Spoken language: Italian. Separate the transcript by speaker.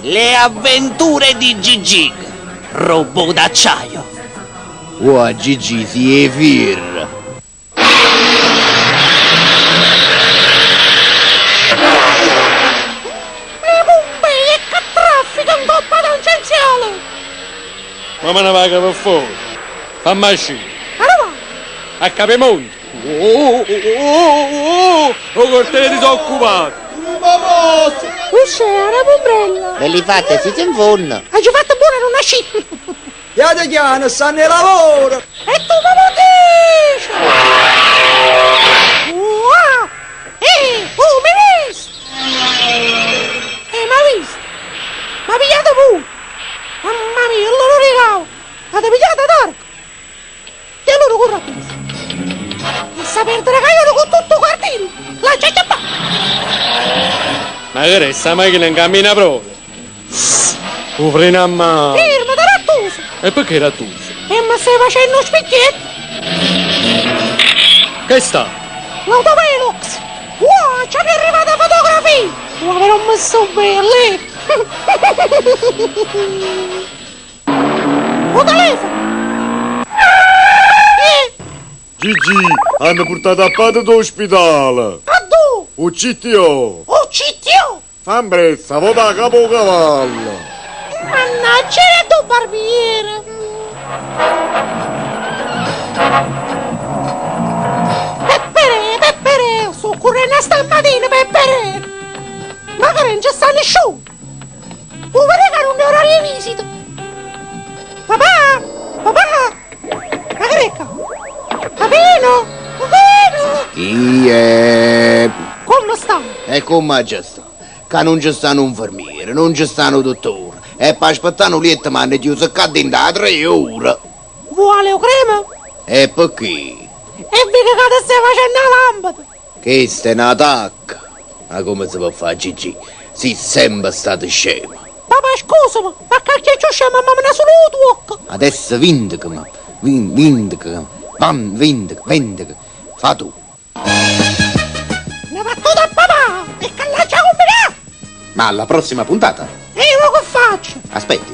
Speaker 1: Le avventure di Gigi, robot d'acciaio.
Speaker 2: Wow, Gigi si è fir.
Speaker 3: Ma me ne vaga per fuori. Fammi uscire. A Capimonte. Oh, cortile disoccupato.
Speaker 4: Uscì, era pombrella.
Speaker 2: Ve li fate, si in forno.
Speaker 4: Hai fatto buona non nasci.
Speaker 5: Chiaro chiaro, stanno al lavoro.
Speaker 4: E tu come dici? Wow! Mi visto? Mi visto? Ma pigliate pure. Mamma mia, allora regalo. L'avete pigliata Dark? E allora corro a piedi. E sa perdere cagliolo con tutto il quartiere. La gente fa.
Speaker 3: Ma che questa macchina in cammina proprio? Un freno a mano.
Speaker 4: Ferma, da rattuso.
Speaker 3: E perché rattuso?
Speaker 4: E mi stai facendo uno specchietto?
Speaker 3: Che sta?
Speaker 4: L'autovelox. Wow, ci è arrivata fotografia. Wow, però mi sto belle. Un telefono.
Speaker 6: Gigi, hanno portato a parte d'ospedale.
Speaker 4: A dove?
Speaker 6: O CTO.
Speaker 4: Oh, CTO.
Speaker 6: Fammi pressa, vota a capo cavallo.
Speaker 4: Mannaggia, è tu barbiere. Peppere, sto correndo stamattina, Peppere. Magari non ci sta nessuno. Un che non è orario di visita. Papà, ma che recca? Papino.
Speaker 2: Chi è?
Speaker 4: Come sta?
Speaker 2: E come ci sta? Che non ci stanno un infermiere, non ci stanno un dottore. E per aspettare un lieto mi hanno chiuso qua dentro da 3 ore.
Speaker 4: Vuole o crema?
Speaker 2: E perché?
Speaker 4: E mica che ti stai facendo la lampada.
Speaker 2: Che stai in attacco? Ma come si può fare, Gigi? Sei sempre stato scemo.
Speaker 4: Papà, scusami, ma che ci scema, ma me ne sono tu.
Speaker 2: Adesso vendicami, vendica. Fa tu.
Speaker 4: Ne va tutto a papà, e che la c'ha combinato.
Speaker 2: Ma alla prossima puntata?
Speaker 4: E io che faccio?
Speaker 2: Aspetti.